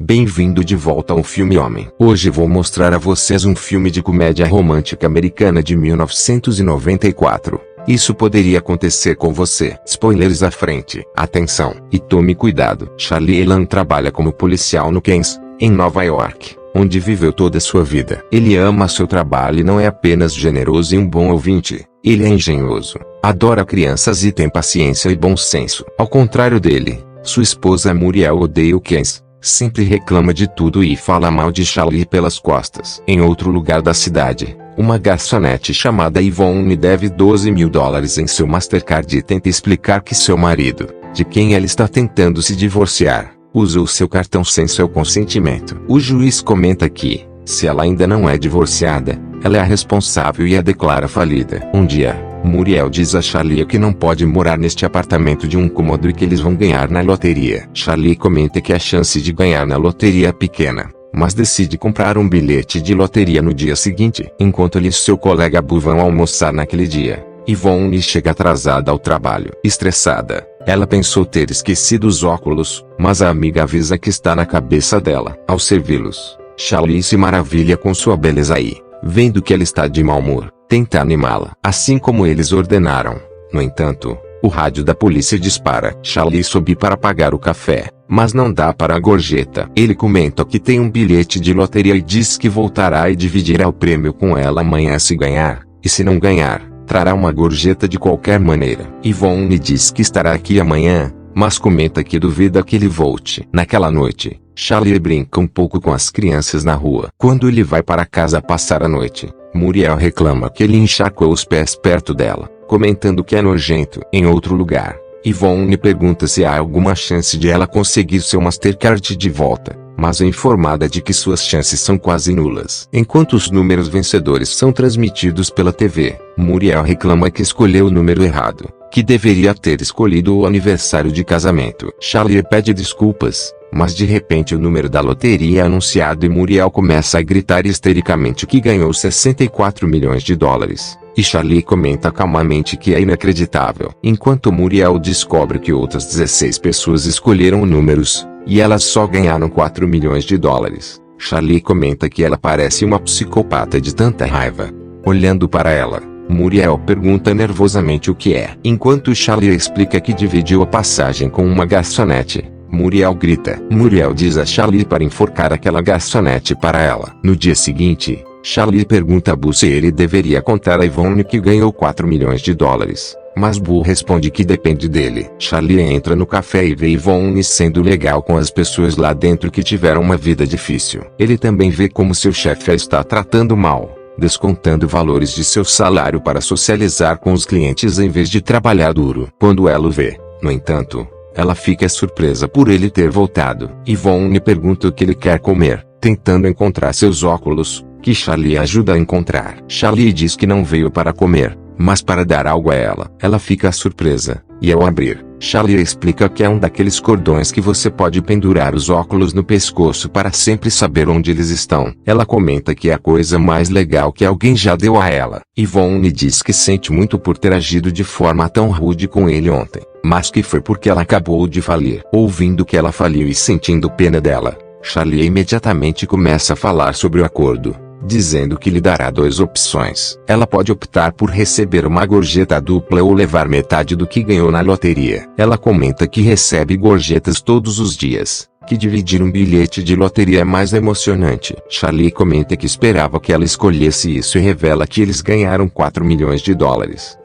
Bem-vindo de volta ao Filme Homem. Hoje vou mostrar a vocês um filme de comédia romântica americana de 1994. Isso poderia acontecer com você. Spoilers à frente. Atenção, e tome cuidado. Charlie Elan trabalha como policial no Queens, em Nova York, onde viveu toda a sua vida. Ele ama seu trabalho e não é apenas generoso e um bom ouvinte. Ele é engenhoso, adora crianças e tem paciência e bom senso. Ao contrário dele, sua esposa Muriel odeia o Queens. Sempre reclama de tudo e fala mal de Charlie pelas costas. Em outro lugar da cidade, uma garçonete chamada Yvonne deve $12 mil em seu Mastercard e tenta explicar que seu marido, de quem ela está tentando se divorciar, usou seu cartão sem seu consentimento. O juiz comenta que, se ela ainda não é divorciada, ela é a responsável e a declara falida. Um dia, Muriel diz a Charlie que não pode morar neste apartamento de um cômodo e que eles vão ganhar na loteria. Charlie comenta que a chance de ganhar na loteria é pequena, mas decide comprar um bilhete de loteria no dia seguinte. Enquanto ele e seu colega Bu vão almoçar naquele dia, Yvonne chega atrasada ao trabalho. Estressada, ela pensou ter esquecido os óculos, mas a amiga avisa que está na cabeça dela. Ao servi-los, Charlie se maravilha com sua beleza e, vendo que ela está de mau humor, tenta animá-la, assim como eles ordenaram. No entanto, o rádio da polícia dispara. Charlie sobe para pagar o café, mas não dá para a gorjeta. Ele comenta que tem um bilhete de loteria e diz que voltará e dividirá o prêmio com ela amanhã se ganhar, e se não ganhar, trará uma gorjeta de qualquer maneira. Yvonne diz que estará aqui amanhã, mas comenta que duvida que ele volte. Naquela noite, Charlie brinca um pouco com as crianças na rua. Quando ele vai para casa passar a noite, Muriel reclama que ele encharcou os pés perto dela, comentando que é nojento. Em outro lugar, Yvonne pergunta se há alguma chance de ela conseguir seu Mastercard de volta, mas é informada de que suas chances são quase nulas. Enquanto os números vencedores são transmitidos pela TV, Muriel reclama que escolheu o número errado, que deveria ter escolhido o aniversário de casamento. Charlie pede desculpas, mas de repente o número da loteria é anunciado e Muriel começa a gritar histericamente que ganhou $64 milhões. E Charlie comenta calmamente que é inacreditável. Enquanto Muriel descobre que outras 16 pessoas escolheram números, e elas só ganharam $4 milhões. Charlie comenta que ela parece uma psicopata de tanta raiva. Olhando para ela, Muriel pergunta nervosamente o que é. Enquanto Charlie explica que dividiu a passagem com uma garçonete, Muriel grita. Muriel diz a Charlie para enforcar aquela garçonete para ela. No dia seguinte, Charlie pergunta a Bu se ele deveria contar a Yvonne que ganhou $4 milhões. Mas Bu responde que depende dele. Charlie entra no café e vê Yvonne sendo legal com as pessoas lá dentro que tiveram uma vida difícil. Ele também vê como seu chefe a está tratando mal, descontando valores de seu salário para socializar com os clientes em vez de trabalhar duro. Quando ela o vê, no entanto, ela fica surpresa por ele ter voltado. Yvonne pergunta o que ele quer comer, tentando encontrar seus óculos, que Charlie ajuda a encontrar. Charlie diz que não veio para comer, mas para dar algo a ela. Ela fica surpresa, e ao abrir, Charlie explica que é um daqueles cordões que você pode pendurar os óculos no pescoço para sempre saber onde eles estão. Ela comenta que é a coisa mais legal que alguém já deu a ela. Yvonne diz que sente muito por ter agido de forma tão rude com ele ontem, mas que foi porque ela acabou de falir. Ouvindo que ela faliu e sentindo pena dela, Charlie imediatamente começa a falar sobre o acordo, dizendo que lhe dará duas opções. Ela pode optar por receber uma gorjeta dupla ou levar metade do que ganhou na loteria. Ela comenta que recebe gorjetas todos os dias, que dividir um bilhete de loteria é mais emocionante. Charlie comenta que esperava que ela escolhesse isso e revela que eles ganharam $4 milhões.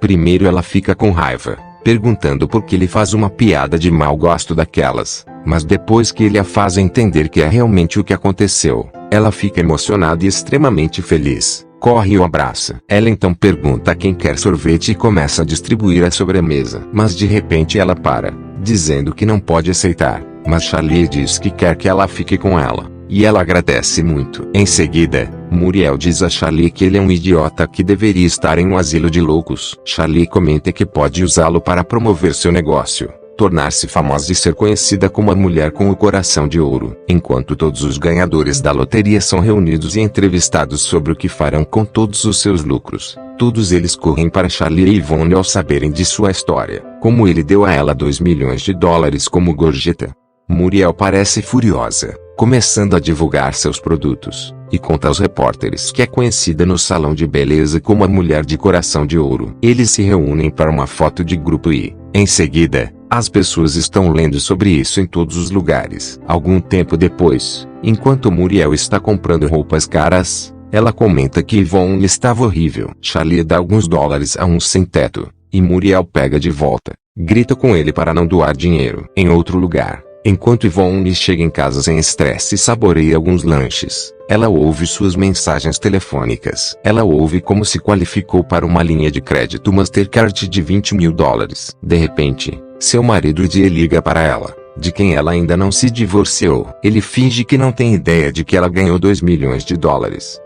Primeiro ela fica com raiva, perguntando por que ele faz uma piada de mau gosto daquelas, mas depois que ele a faz entender que é realmente o que aconteceu, ela fica emocionada e extremamente feliz, corre e o abraça. Ela então pergunta a quem quer sorvete e começa a distribuir a sobremesa. Mas de repente ela para, dizendo que não pode aceitar, mas Charlie diz que quer que ela fique com ela, e ela agradece muito. Em seguida, Muriel diz a Charlie que ele é um idiota que deveria estar em um asilo de loucos. Charlie comenta que pode usá-lo para promover seu negócio, tornar-se famosa e ser conhecida como a mulher com o coração de ouro. Enquanto todos os ganhadores da loteria são reunidos e entrevistados sobre o que farão com todos os seus lucros, todos eles correm para Charlie e Yvonne ao saberem de sua história, como ele deu a ela $2 milhões como gorjeta. Muriel parece furiosa, começando a divulgar seus produtos, e conta aos repórteres que é conhecida no salão de beleza como a mulher de coração de ouro. Eles se reúnem para uma foto de grupo e, em seguida, as pessoas estão lendo sobre isso em todos os lugares. Algum tempo depois, enquanto Muriel está comprando roupas caras, ela comenta que Yvonne estava horrível. Charlie dá alguns dólares a um sem-teto, e Muriel pega de volta. Grita com ele para não doar dinheiro. Em outro lugar, enquanto Yvonne chega em casa sem estresse e saboreia alguns lanches, ela ouve suas mensagens telefônicas. Ela ouve como se qualificou para uma linha de crédito Mastercard de $20 mil. De repente, seu marido Eddie liga para ela, de quem ela ainda não se divorciou. Ele finge que não tem ideia de que ela ganhou $2 milhões.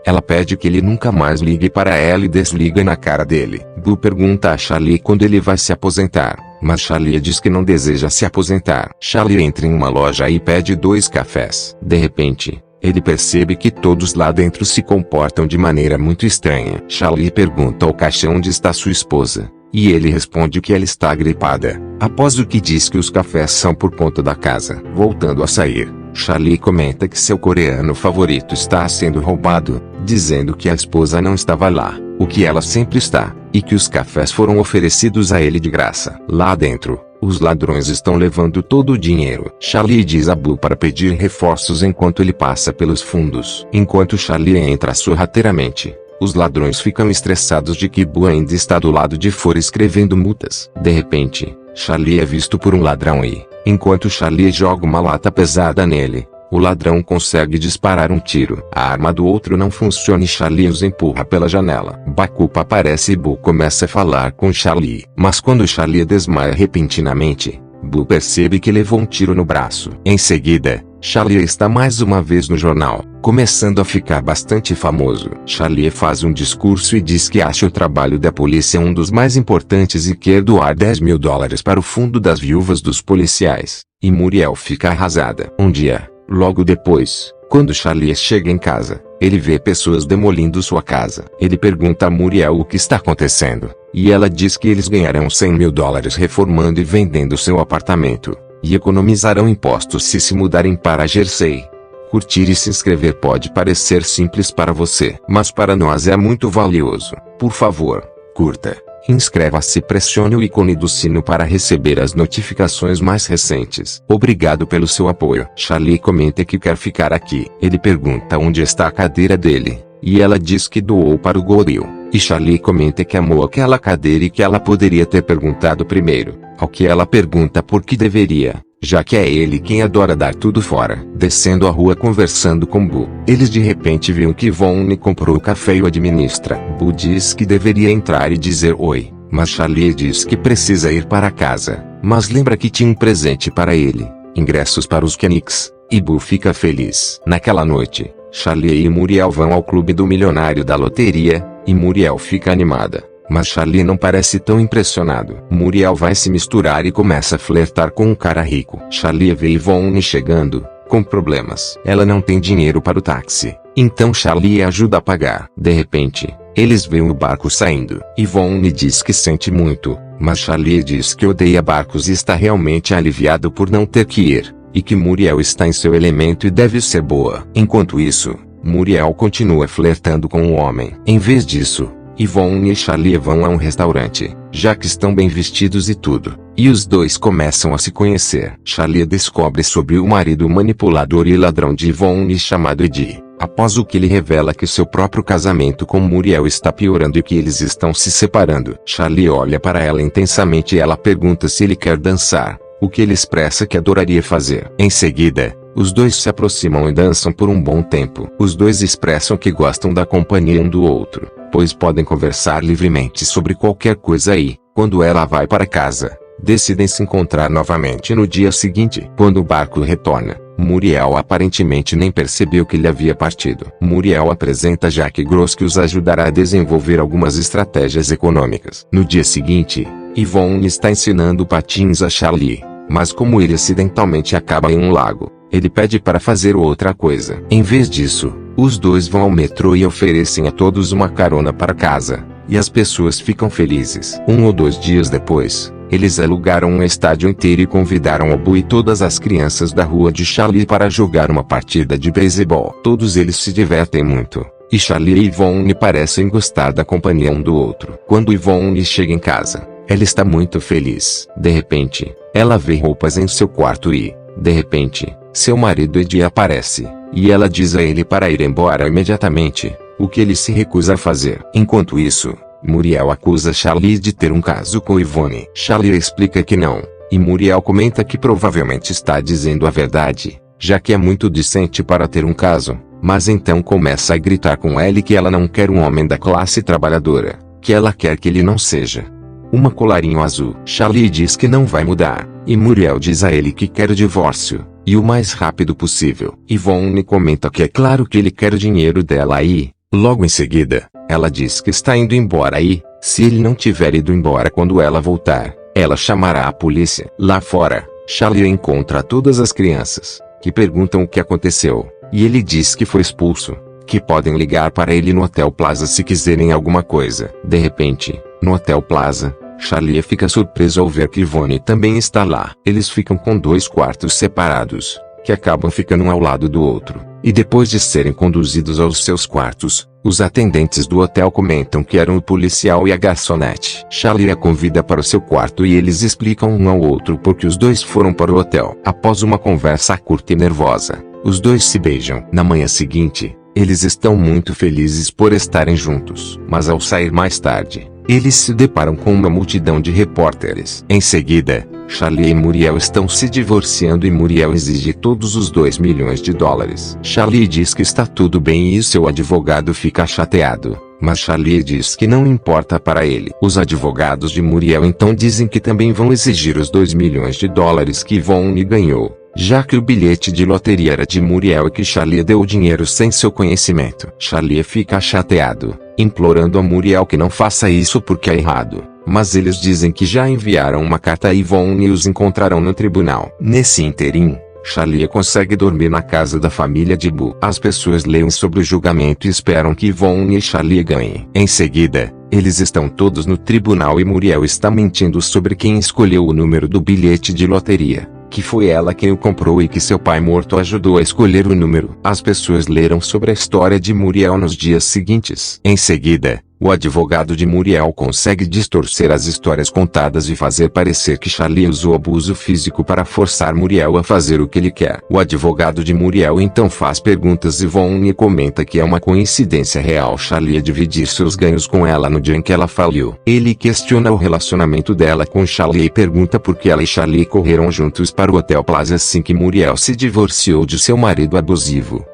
Ela pede que ele nunca mais ligue para ela e desliga na cara dele. Boo pergunta a Charlie quando ele vai se aposentar, mas Charlie diz que não deseja se aposentar. Charlie entra em uma loja e pede 2 cafés. De repente, ele percebe que todos lá dentro se comportam de maneira muito estranha. Charlie pergunta ao caixa onde está sua esposa, e ele responde que ela está gripada, após o que diz que os cafés são por conta da casa. Voltando a sair, Charlie comenta que seu coreano favorito está sendo roubado, dizendo que a esposa não estava lá, o que ela sempre está, e que os cafés foram oferecidos a ele de graça. Lá dentro, os ladrões estão levando todo o dinheiro. Charlie diz a Boo para pedir reforços enquanto ele passa pelos fundos. Enquanto Charlie entra sorrateiramente, os ladrões ficam estressados de que Boo ainda está do lado de fora escrevendo multas. De repente, Charlie é visto por um ladrão e, enquanto Charlie joga uma lata pesada nele, o ladrão consegue disparar um tiro. A arma do outro não funciona e Charlie os empurra pela janela. Bakupa aparece e Boo começa a falar com Charlie. Mas quando Charlie desmaia repentinamente, Boo percebe que levou um tiro no braço. Em seguida, Charlie está mais uma vez no jornal, começando a ficar bastante famoso. Charlie faz um discurso e diz que acha o trabalho da polícia um dos mais importantes e quer doar $10 mil para o fundo das viúvas dos policiais. E Muriel fica arrasada. Um dia, logo depois, quando Charlie chega em casa, ele vê pessoas demolindo sua casa. Ele pergunta a Muriel o que está acontecendo, e ela diz que eles ganharão $100 mil reformando e vendendo seu apartamento, e economizarão impostos se mudarem para Jersey. Curtir e se inscrever pode parecer simples para você, mas para nós é muito valioso. Por favor, curta, inscreva-se e pressione o ícone do sino para receber as notificações mais recentes. Obrigado pelo seu apoio. Charlie comenta que quer ficar aqui. Ele pergunta onde está a cadeira dele, e ela diz que doou para o goril. E Charlie comenta que amou aquela cadeira e que ela poderia ter perguntado primeiro, ao que ela pergunta por que deveria, já que é ele quem adora dar tudo fora. Descendo a rua conversando com Boo, eles de repente viram que Yvonne comprou o café e o administra. Boo diz que deveria entrar e dizer oi, mas Charlie diz que precisa ir para casa, mas lembra que tinha um presente para ele, ingressos para os Knicks, e Boo fica feliz. Naquela noite, Charlie e Muriel vão ao clube do milionário da loteria, e Muriel fica animada, mas Charlie não parece tão impressionado. Muriel vai se misturar e começa a flertar com um cara rico. Charlie vê Yvonne chegando, com problemas. Ela não tem dinheiro para o táxi, então Charlie ajuda a pagar. De repente, eles veem o barco saindo. Yvonne diz que sente muito, mas Charlie diz que odeia barcos e está realmente aliviado por não ter que ir, e que Muriel está em seu elemento e deve ser boa. Enquanto isso, Muriel continua flertando com o homem. Em vez disso, Yvonne e Charlie vão a um restaurante, já que estão bem vestidos e tudo, e os dois começam a se conhecer. Charlie descobre sobre o marido manipulador e ladrão de Yvonne chamado Eddie, após o que ele revela que seu próprio casamento com Muriel está piorando e que eles estão se separando. Charlie olha para ela intensamente e ela pergunta se ele quer dançar, o que ele expressa que adoraria fazer. Em seguida, os dois se aproximam e dançam por um bom tempo. Os dois expressam que gostam da companhia um do outro, pois podem conversar livremente sobre qualquer coisa e, quando ela vai para casa, decidem se encontrar novamente no dia seguinte. Quando o barco retorna, Muriel aparentemente nem percebeu que ele havia partido. Muriel apresenta Jack Gross que os ajudará a desenvolver algumas estratégias econômicas. No dia seguinte, Yvonne está ensinando patins a Charlie, mas como ele acidentalmente acaba em um lago, ele pede para fazer outra coisa. Em vez disso, os dois vão ao metrô e oferecem a todos uma carona para casa, e as pessoas ficam felizes. 1 ou 2 dias depois, Eles alugaram um estádio inteiro e convidaram o Boo e todas as crianças da rua de Charlie para jogar uma partida de beisebol. Todos eles se divertem muito, e Charlie e Yvonne parecem gostar da companhia um do outro. Quando Yvonne chega em casa, ela está muito feliz. De repente, ela vê roupas em seu quarto e, de repente, seu marido Eddie aparece, e ela diz a ele para ir embora imediatamente, o que ele se recusa a fazer. Enquanto isso, Muriel acusa Charlie de ter um caso com Yvonne. Charlie explica que não, e Muriel comenta que provavelmente está dizendo a verdade, já que é muito decente para ter um caso, mas então começa a gritar com ele que ela não quer um homem da classe trabalhadora, que ela quer que ele não seja uma colarinho azul. Charlie diz que não vai mudar, e Muriel diz a ele que quer o divórcio, e o mais rápido possível. Yvonne comenta que é claro que ele quer o dinheiro dela e, logo em seguida, ela diz que está indo embora e, se ele não tiver ido embora quando ela voltar, ela chamará a polícia. Lá fora, Charlie encontra todas as crianças, que perguntam o que aconteceu, e ele diz que foi expulso, que podem ligar para ele no Hotel Plaza se quiserem alguma coisa. De repente, no Hotel Plaza, Charlie fica surpreso ao ver que Yvonne também está lá. Eles ficam com 2 quartos separados, que acabam ficando um ao lado do outro, e depois de serem conduzidos aos seus quartos, os atendentes do hotel comentam que eram o policial e a garçonete. Charlie a convida para o seu quarto e eles explicam um ao outro porque os dois foram para o hotel. Após uma conversa curta e nervosa, os dois se beijam. Na manhã seguinte, eles estão muito felizes por estarem juntos, mas ao sair mais tarde, eles se deparam com uma multidão de repórteres. Em seguida, Charlie e Muriel estão se divorciando e Muriel exige todos os 2 milhões de dólares. Charlie diz que está tudo bem e seu advogado fica chateado, mas Charlie diz que não importa para ele. Os advogados de Muriel então dizem que também vão exigir os 2 milhões de dólares que Yvonne ganhou, já que o bilhete de loteria era de Muriel e que Charlie deu o dinheiro sem seu conhecimento. Charlie fica chateado, implorando a Muriel que não faça isso porque é errado, mas eles dizem que já enviaram uma carta a Yvonne e os encontrarão no tribunal. Nesse interim, Charlie consegue dormir na casa da família de Boo. As pessoas leem sobre o julgamento e esperam que Yvonne e Charlie ganhem. Em seguida, eles estão todos no tribunal e Muriel está mentindo sobre quem escolheu o número do bilhete de loteria, que foi ela quem o comprou e que seu pai morto ajudou a escolher o número. As pessoas leram sobre a história de Muriel nos dias seguintes. Em seguida, o advogado de Muriel consegue distorcer as histórias contadas e fazer parecer que Charlie usou abuso físico para forçar Muriel a fazer o que ele quer. O advogado de Muriel então faz perguntas e Yvonne comenta que é uma coincidência real Charlie dividir seus ganhos com ela no dia em que ela faliu. Ele questiona o relacionamento dela com Charlie e pergunta por que ela e Charlie correram juntos para o Hotel Plaza assim que Muriel se divorciou de seu marido abusivo.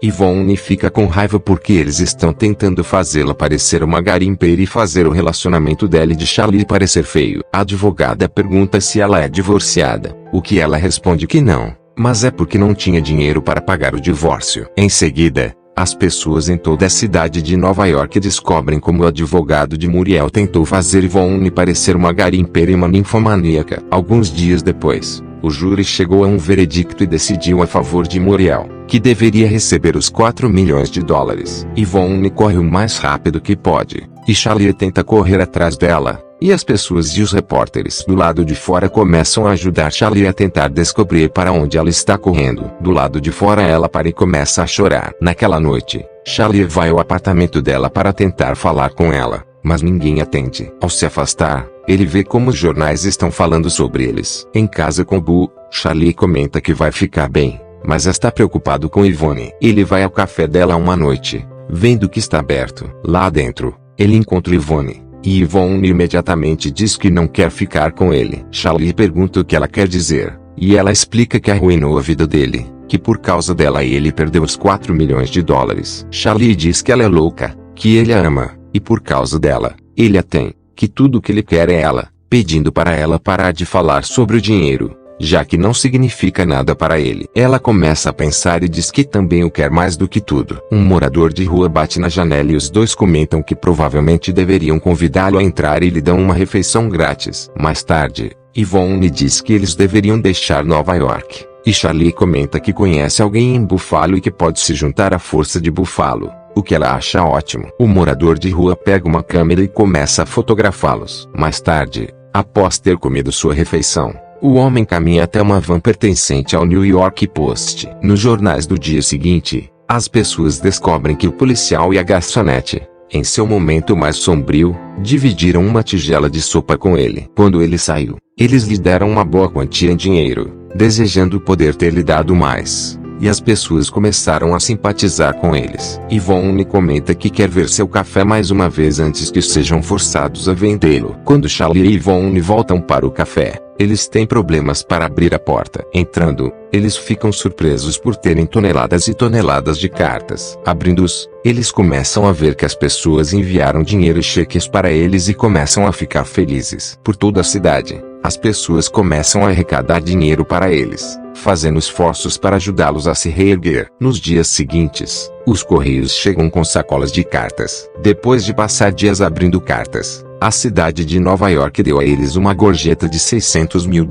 Yvonne fica com raiva porque eles estão tentando fazê-la parecer uma garimpeira e fazer o relacionamento dela e de Charlie parecer feio. A advogada pergunta se ela é divorciada, o que ela responde que não, mas é porque não tinha dinheiro para pagar o divórcio. Em seguida, as pessoas em toda a cidade de Nova York descobrem como o advogado de Muriel tentou fazer Yvonne parecer uma garimpeira e uma ninfomaníaca. Alguns dias depois, o júri chegou a um veredicto e decidiu a favor de Muriel, que deveria receber os 4 milhões de dólares. Yvonne corre o mais rápido que pode, e Charlie tenta correr atrás dela, e as pessoas e os repórteres do lado de fora começam a ajudar Charlie a tentar descobrir para onde ela está correndo. Do lado de fora ela para e começa a chorar. Naquela noite, Charlie vai ao apartamento dela para tentar falar com ela, mas ninguém atende. Ao se afastar, ele vê como os jornais estão falando sobre eles. Em casa com Boo, Charlie comenta que vai ficar bem, mas está preocupado com Yvonne. Ele vai ao café dela uma noite, vendo que está aberto. Lá dentro, ele encontra Yvonne, e Yvonne imediatamente diz que não quer ficar com ele. Charlie pergunta o que ela quer dizer, e ela explica que arruinou a vida dele, que por causa dela ele perdeu os 4 milhões de dólares. Charlie diz que ela é louca, que ele a ama, e por causa dela, ele a tem, que tudo o que ele quer é ela, pedindo para ela parar de falar sobre o dinheiro, já que não significa nada para ele. Ela começa a pensar e diz que também o quer mais do que tudo. Um morador de rua bate na janela e os dois comentam que provavelmente deveriam convidá-lo a entrar e lhe dão uma refeição grátis. Mais tarde, Yvonne diz que eles deveriam deixar Nova York, e Charlie comenta que conhece alguém em Buffalo e que pode se juntar à força de Buffalo, o que ela acha ótimo. O morador de rua pega uma câmera e começa a fotografá-los. Mais tarde, Após ter comido sua refeição, o homem caminha até uma van pertencente ao New York Post. Nos jornais do dia seguinte, as pessoas descobrem que o policial e a garçonete, em seu momento mais sombrio, dividiram uma tigela de sopa com ele. Quando ele saiu, eles lhe deram uma boa quantia em dinheiro, desejando poder ter lhe dado mais. E as pessoas começaram a simpatizar com eles. Yvonne comenta que quer ver seu café mais uma vez antes que sejam forçados a vendê-lo. Quando Charlie e Yvonne voltam para o café, eles têm problemas para abrir a porta. Entrando, eles ficam surpresos por terem toneladas e toneladas de cartas. Abrindo-os, eles começam a ver que as pessoas enviaram dinheiro e cheques para eles e começam a ficar felizes. Por toda a cidade, as pessoas começam a arrecadar dinheiro para eles, fazendo esforços para ajudá-los a se reerguer. Nos dias seguintes, os correios chegam com sacolas de cartas. Depois de passar dias abrindo cartas, a cidade de Nova York deu a eles uma gorjeta de $600 mil.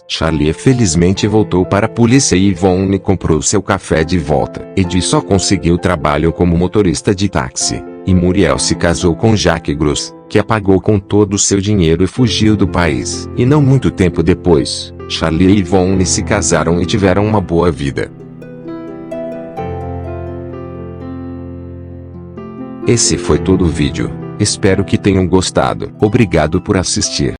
Charlie felizmente voltou para a polícia e Yvonne comprou seu café de volta. Eddie só conseguiu trabalho como motorista de táxi, e Muriel se casou com Jack Gross, que a pagou com todo o seu dinheiro e fugiu do país. E não muito tempo depois, Charlie e Yvonne se casaram e tiveram uma boa vida. Esse foi todo o vídeo. Espero que tenham gostado. Obrigado por assistir.